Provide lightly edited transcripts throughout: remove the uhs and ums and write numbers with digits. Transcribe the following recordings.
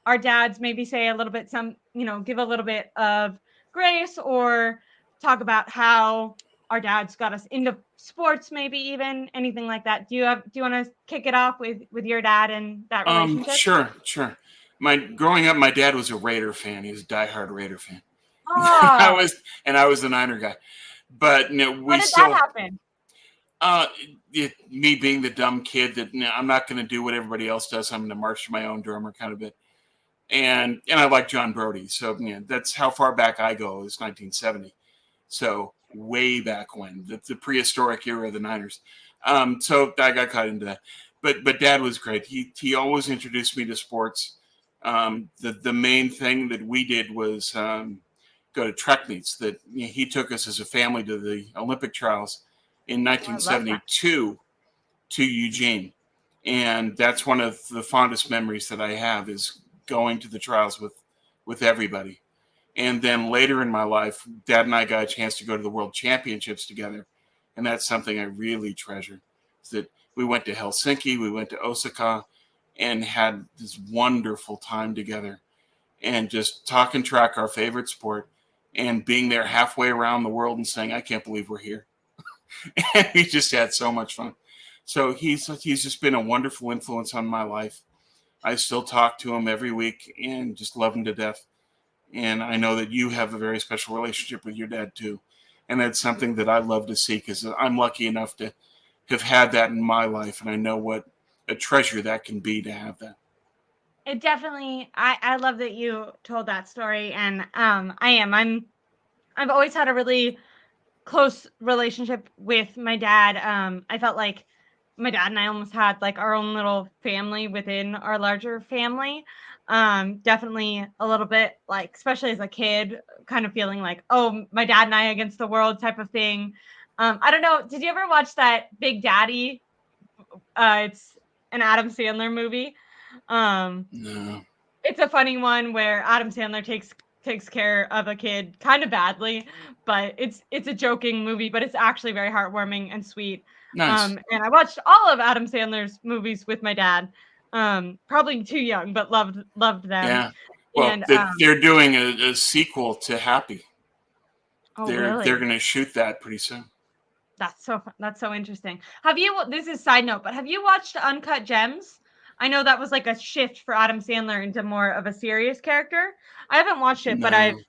our dads maybe say a little bit, give a little bit of grace, or talk about how our dads got us into sports, maybe even anything like that. Do you want to kick it off with your dad and that relationship? Sure. Growing up, my dad was a Raider fan. He was a diehard Raider fan. I Oh, was, and I was the Niner guy. But how we did that still, happen? uh, me being the dumb kid that I'm not going to do what everybody else does. I'm going to march to my own drummer kind of bit. And I like John Brody, so that's how far back I go. It's 1970, so way back when the prehistoric era of the Niners. So I got caught into that. But Dad was great. He always introduced me to sports. The main thing that we did was go to track meets. That he took us as a family to the Olympic trials in Oh, I love that. 1972 to Eugene, and that's one of the fondest memories that I have is going to the trials with everybody. And then later in my life, Dad and I got a chance to go to the World Championships together, and that's something I really treasure. Is that we went to Helsinki, we went to Osaka, and had this wonderful time together, and just talking track, our favorite sport, and being there halfway around the world and saying, "I can't believe we're here." And we just had so much fun. So he's just been a wonderful influence on my life. I still talk to him every week and just love him to death. And I know that you have a very special relationship with your dad too, and that's something that I love to see because I'm lucky enough to have had that in my life, and I know what a treasure that can be to have that. It definitely, I love that you told that story. And I've always had a really close relationship with my dad. I felt like my dad and I almost had like our own little family within our larger family. Definitely a little bit like, especially as a kid, kind of feeling like, oh, my dad and I against the world type of thing. I don't know. Did you ever watch that Big Daddy? It's an Adam Sandler movie. Um, No, it's a funny one where Adam Sandler takes care of a kid kind of badly, but it's a joking movie, but it's actually very heartwarming and sweet. nice. And I watched all of Adam Sandler's movies with my dad. Probably too young, but loved them. Yeah. Well, And they're doing a sequel to Happy. oh, They're really? going to shoot that pretty soon. That's so interesting. Have you? This is side note, but have you watched Uncut Gems? I know that was like a shift for Adam Sandler into more of a serious character. I haven't watched it, but I've No.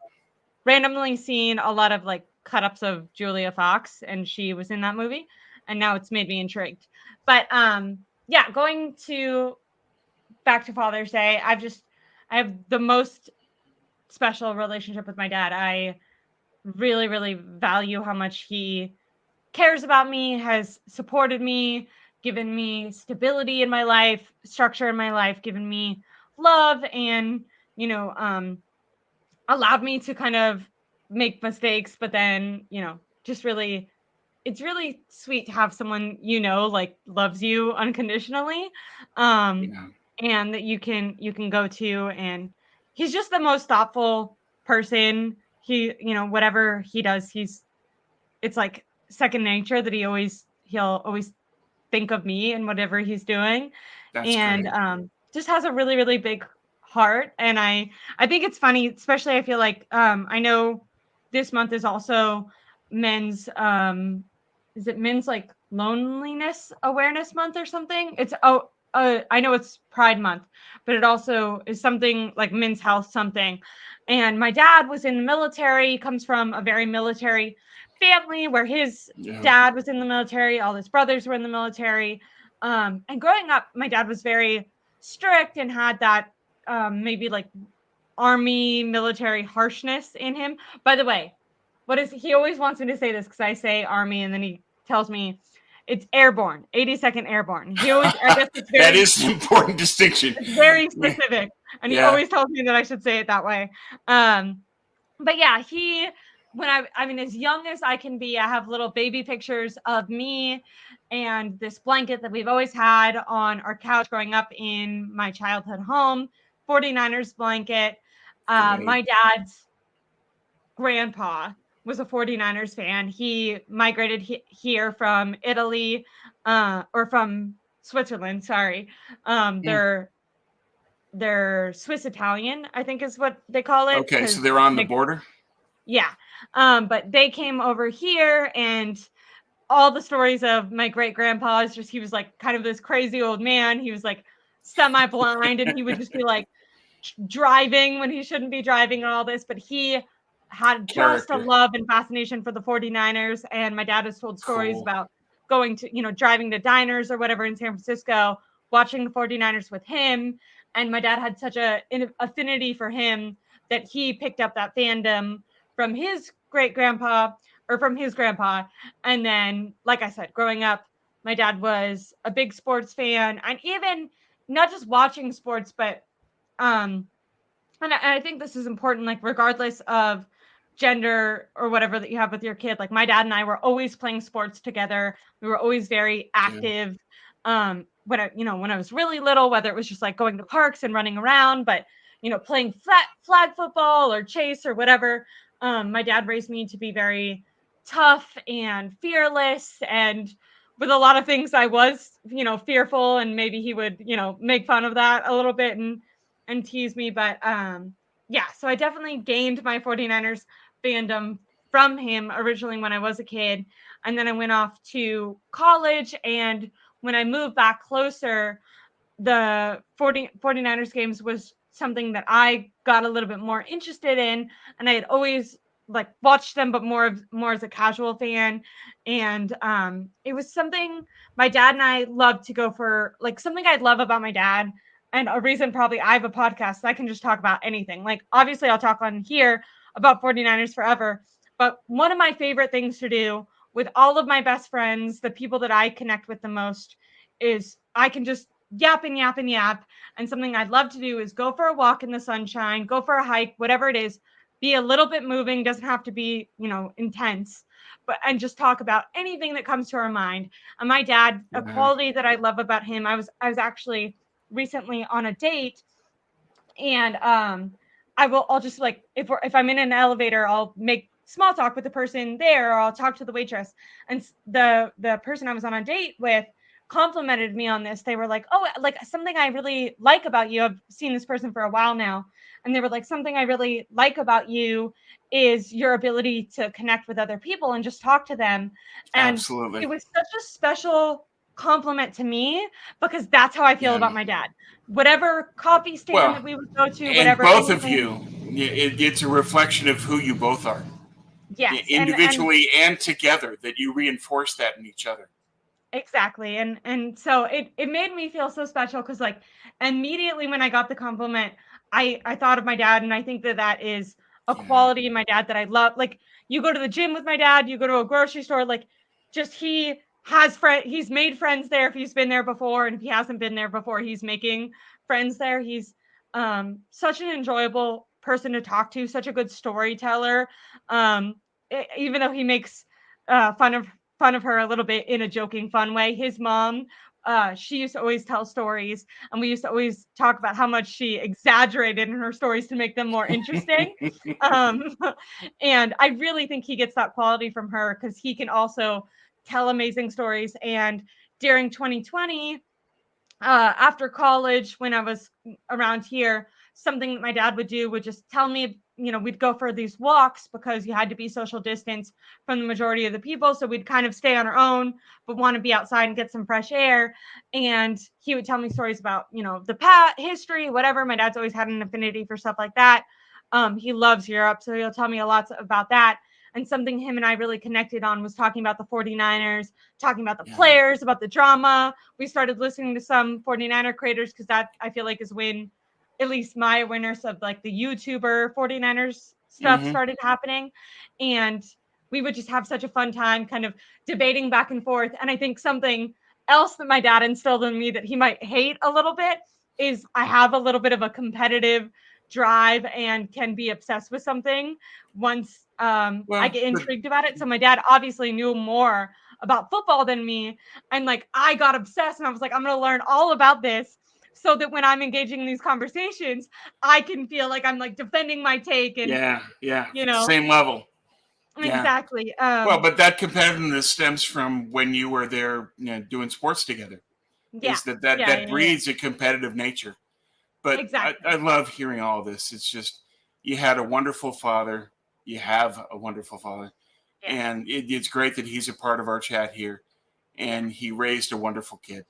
randomly seen a lot of like cut ups of Julia Fox, and she was in that movie, and now it's made me intrigued. But yeah, going to back to Father's Day, I have the most special relationship with my dad. I really, really value how much he cares about me, has supported me, given me stability in my life, structure in my life, given me love, and you know, allowed me to kind of make mistakes, but then, just really, it's really sweet to have someone, like loves you unconditionally. Um, Yeah. and that you can go to, and he's just the most thoughtful person. He, whatever he does, it's like second nature that he'll always think of me and whatever he's doing. That's And great. just has a really, really big heart. And I think it's funny, especially I feel like I know this month is also men's is it men's like loneliness awareness month or something? I know it's Pride Month, but it also is something like men's health something. And my dad was in the military, he comes from a very military family where his Yeah. dad was in the military, all his brothers were in the military. And growing up, my dad was very strict and had that maybe like army military harshness in him. By the way, what is he always wants me to say this because I say army and then he tells me it's airborne, 82nd airborne. He always, I guess That is an important distinction. it's very specific, and he Yeah. always tells me that I should say it that way. Um, but yeah, when I mean, as young as I can be, I have little baby pictures of me and this blanket that we've always had on our couch growing up in my childhood home, 49ers blanket. Great. My dad's grandpa was a 49ers fan. He migrated here from Italy, or from Switzerland, sorry. Yeah. They're they're Swiss Italian, I think is what they call it. Okay, so they're on the border. Yeah. But they came over here, and all the stories of my great grandpa is just, he was like kind of this crazy old man. He was like semi-blind, and he would just be like driving when he shouldn't be driving and all this, but he had just a Character. love and fascination for the 49ers. And my dad has told stories Cool. about going to, driving to diners or whatever in San Francisco, watching the 49ers with him. And my dad had such an affinity for him that he picked up that fandom from his great grandpa, or from his grandpa. And then, like I said, growing up, my dad was a big sports fan, and even not just watching sports, but um and I think this is important, like regardless of gender or whatever that you have with your kid. Like my dad and I were always playing sports together. We were always very Yeah. active. When I was really little, whether it was just like going to parks and running around, but playing flag football or chase or whatever. My dad raised me to be very tough and fearless, and with a lot of things I was, fearful, and maybe he would, make fun of that a little bit and tease me. But yeah, so I definitely gained my 49ers fandom from him originally when I was a kid. And then I went off to college. And when I moved back closer, the 49ers games was something that I got a little bit more interested in. And I had always like watched them, but more as a casual fan. And it was something my dad and I loved to go for, like something I'd love about my dad. And a reason probably I have a podcast so I can just talk about anything. Like obviously I'll talk on here about 49ers forever. But one of my favorite things to do with all of my best friends, the people that I connect with the most, is I can just yap and yap and yap. And something I'd love to do is go for a walk in the sunshine, go for a hike, whatever it is, be a little bit moving, doesn't have to be, intense, and just talk about anything that comes to our mind. And my dad, a Yeah. quality that I love about him, I was actually recently on a date, and I'll just like, if I'm in an elevator, I'll make small talk with the person there, or I'll talk to the waitress. And the person I was on a date with complimented me on this. They were like, "Oh, like something I really like about you. I've seen this person for a while now." And they were like, "Something I really like about you is your ability to connect with other people and just talk to them." And it Absolutely. was such a special compliment to me, because that's how I feel Yeah. about my dad. Whatever coffee stand Well, that we would go to, and whatever, both of anything. you, it's a reflection of who you both are, Yes, and individually and together. That you reinforce that in each other. exactly. And so it made me feel so special, because like immediately when I got the compliment, I thought of my dad, and I think that is a Yeah. quality in my dad that I love. Like you go to the gym with my dad, you go to a grocery store, like just he's made friends there if he's been there before, and if he hasn't been there before, he's making friends there. He's such an enjoyable person to talk to, such a good storyteller. Even though he makes fun of her a little bit in a joking, fun way. His mom, she used to always tell stories, and we used to always talk about how much she exaggerated in her stories to make them more interesting. Um, and I really think he gets that quality from her, because he can also tell amazing stories. And during 2020, after college, when I was around here, something that my dad would do would just tell me, we'd go for these walks because you had to be social distance from the majority of the people. So we'd kind of stay on our own, but want to be outside and get some fresh air. And he would tell me stories about, the past history, whatever. My dad's always had an affinity for stuff like that. He loves Europe, so he'll tell me a lot about that. And something him and I really connected on was talking about the 49ers, talking about the Yeah. players, about the drama. We started listening to some 49er creators, because that I feel like is when at least my awareness of like the YouTuber 49ers stuff Hmm. started happening. And we would just have such a fun time kind of debating back and forth. And I think something else that my dad instilled in me that he might hate a little bit is I have a little bit of a competitive drive and can be obsessed with something once I Well, get intrigued about it. So my dad obviously knew more about football than me. And like I got obsessed, and I was like, I'm going to learn all about this, so that when I'm engaging in these conversations, I can feel like I'm like defending my take, and yeah, yeah, you know, same level. Yeah. exactly. Well, but that competitiveness stems from when you were there, doing sports together. Yeah, Is that yeah, yeah, yeah. breeds a competitive nature? But Exactly. I love hearing all this. It's just, you had a wonderful father. You have a wonderful father. Yes. And it's great that he's a part of our chat here. And he raised a wonderful kid.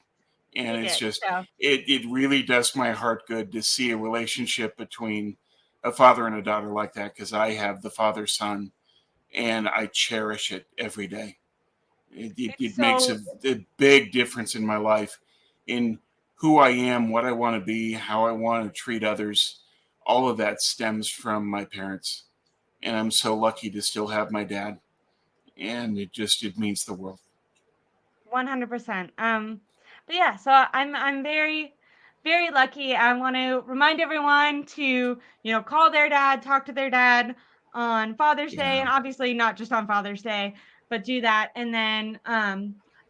And He it's did. just, So it really does my heart good to see a relationship between a father and a daughter like that, because I have the father-son, and I cherish it every day. it's It makes so a big difference in my life, in who I am, what I want to be, how I want to treat others. All of that stems from my parents. And I'm so lucky to still have my dad. And it means the world. 100%. But yeah, so I'm very, very lucky. I want to remind everyone to, call their dad, talk to their dad on Father's Day, Yeah. and obviously not just on Father's Day, but do that. And then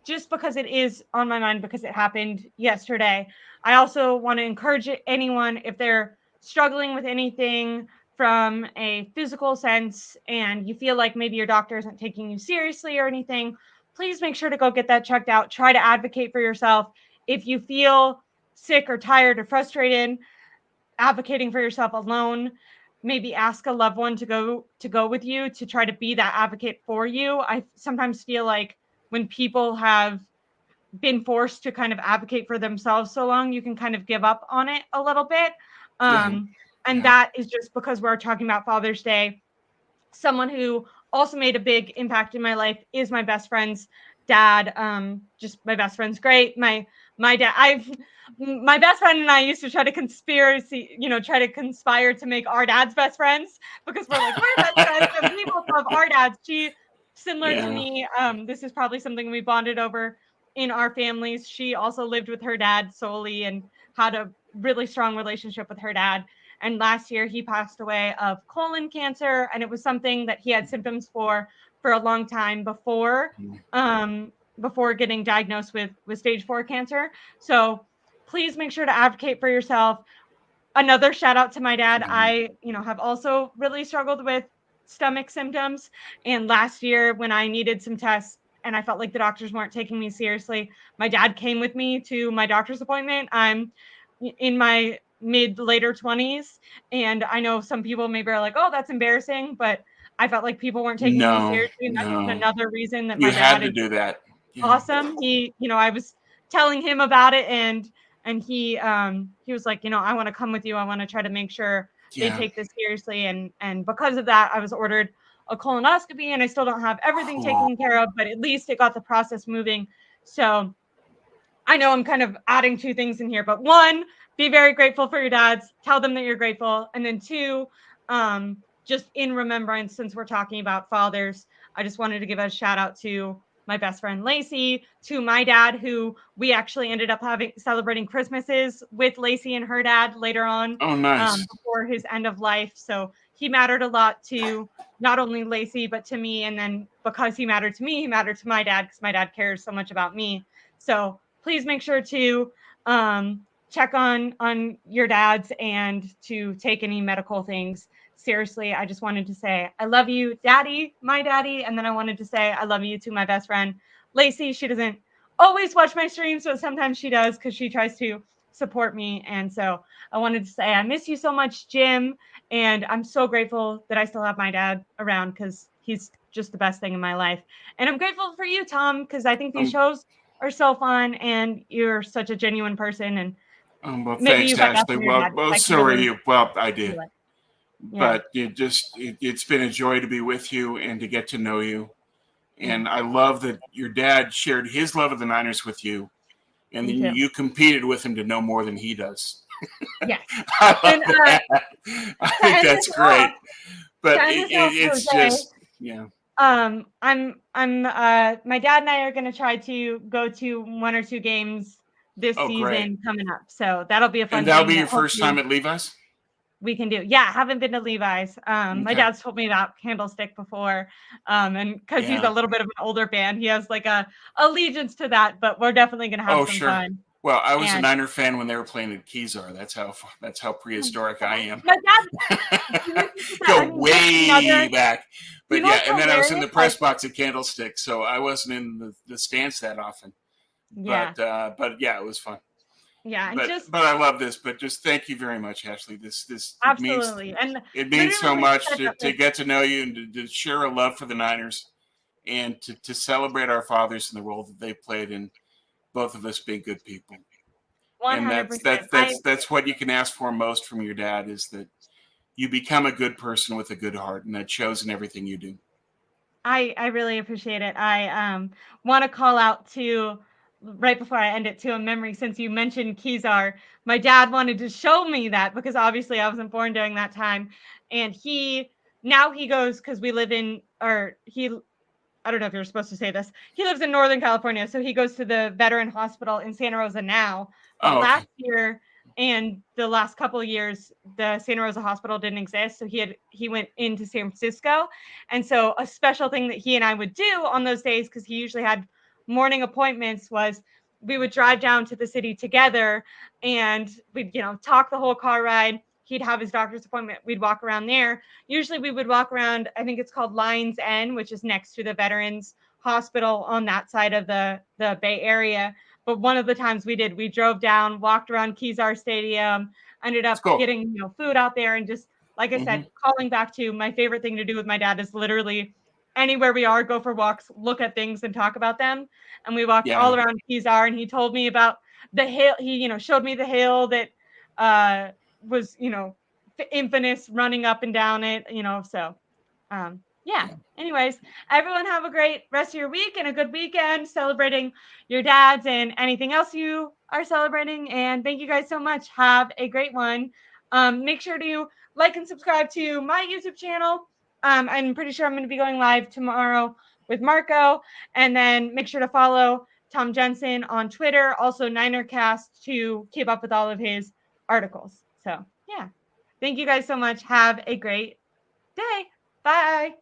just because it is on my mind because it happened yesterday, I also want to encourage anyone, if they're struggling with anything from a physical sense and you feel like maybe your doctor isn't taking you seriously or anything, please make sure to go get that checked out. Try to advocate for yourself. If you feel sick or tired or frustrated, advocating for yourself alone, maybe ask a loved one to go with you to try to be that advocate for you. I sometimes feel like when people have been forced to kind of advocate for themselves so long, you can kind of give up on it a little bit. Yeah. And Yeah. that is just because we're talking about Father's Day. Someone who also made a big impact in my life is my best friend's dad. Just my best friend's great. My dad, my best friend and I used to try to conspire to make our dads best friends because we're like, we're best friends and we both love our dads. She, similar to Yeah. me, this is probably something we bonded over in our families. She also lived with her dad solely and had a really strong relationship with her dad. And last year he passed away of colon cancer, and it was something that he had symptoms for a long time before getting diagnosed with stage 4 cancer. So please make sure to advocate for yourself. Another shout out to my dad. I, have also really struggled with stomach symptoms. And last year when I needed some tests and I felt like the doctors weren't taking me seriously, my dad came with me to my doctor's appointment. I'm in my mid later 20s. And I know some people maybe are like, oh, that's embarrassing. But I felt like people weren't taking me No, seriously. And that's just no. another reason that You my had dad to is do that. Yeah. awesome. I was telling him about it and he was like, I want to come with you. I want to try to make sure they Yeah. take this seriously. And because of that, I was ordered a colonoscopy and I still don't have everything Cool. taken care of, but at least it got the process moving. So I know I'm kind of adding two things in here, but one, be very grateful for your dads. Tell them that you're grateful. And then two, just in remembrance, since we're talking about fathers, I just wanted to give a shout out to my best friend Lacey, to my dad, who we actually ended up celebrating Christmases with Lacey and her dad later on, Oh, nice. before his end of life. So he mattered a lot to not only Lacey, but to me. And then because he mattered to me, he mattered to my dad because my dad cares so much about me. So please make sure to check on your dads and to take any medical things seriously. I just wanted to say I love you, Daddy, my daddy, and then I wanted to say I love you to my best friend Lacey. She doesn't always watch my streams, but sometimes she does because she tries to support me. And so I wanted to say I miss you so much, Jim, and I'm so grateful that I still have my dad around because he's just the best thing in my life. And I'm grateful for you, Tom, because I think these Um, shows are so fun and you're such a genuine person, and well, maybe you thanks, got that Ashley. from your dad. Well, I can so are really you. Well, I feel did. it. Yeah. But it's been a joy to be with you and to get to know you. Yeah. And I love that your dad shared his love of the Niners with you, and Me then too. you competed with him to know more than he does. Yes. I And love that. I to think end that's this off, great. But it's Jose, just, yeah. I'm my dad and I are gonna try to go to one or two games this Oh, great. season coming up. So that'll be a And fun that'll thing be that your first time hopefully at Levi's? we can do. Yeah, haven't been to Levi's. My Okay. dad's told me about Candlestick before. And because he's a Yeah. little bit of an older band, he has like a allegiance to that, but we're definitely gonna have Oh, some sure. fun. Well, I was a And Niner fan when they were playing at Kezar. That's how prehistoric I am. my dad, I Go mean, just way another, back. But yeah, what's and then I was in the hilarious? press Like, box at Candlestick, so I wasn't in the stands that often. yeah. But yeah, it was fun. Yeah, and just but I love this. But just thank you very much, Ashley. This absolutely, and it means so literally much said that, to get to know you and to share a love for the Niners and to celebrate our fathers and the role that they played in both of us being good people. And 100%. I that's what you can ask for most from your dad, is that you become a good person with a good heart, and that shows in everything you do. I really appreciate it. I want to call out to right before I end it to a memory since you mentioned Kezar. My dad wanted to show me that because obviously I wasn't born during that time, and he goes because we live in or he I don't know if you're supposed to say this. He lives in Northern California, so he goes to the veteran hospital in Santa Rosa now. But Oh, okay. last year and the last couple of years, the Santa Rosa hospital didn't exist, so he went into San Francisco. And so a special thing that he and I would do on those days, because he usually had morning appointments, was we would drive down to the city together and we'd talk the whole car ride. He'd have his doctor's appointment. We'd walk around there. Usually we would walk around, I think it's called Lines End, which is next to the Veterans Hospital on that side of the Bay Area. But one of the times we drove down, walked around Kezar Stadium, ended It's up cool. getting food out there, and just like I Hmm. said, calling back to my favorite thing to do with my dad is literally anywhere we are, go for walks, look at things and talk about them. And we walked all Yeah. around Kezar, and he told me about the hill. He showed me the hill that was infamous running up and down it. So yeah. Yeah. Anyways, everyone have a great rest of your week and a good weekend celebrating your dads and anything else you are celebrating. And thank you guys so much. Have a great one. Make sure to like and subscribe to my YouTube channel. I'm pretty sure I'm going to be going live tomorrow with Marco. And then make sure to follow Tom Jensen on Twitter, also NinerCast, to keep up with all of his articles. So yeah. Thank you guys so much. Have a great day. Bye.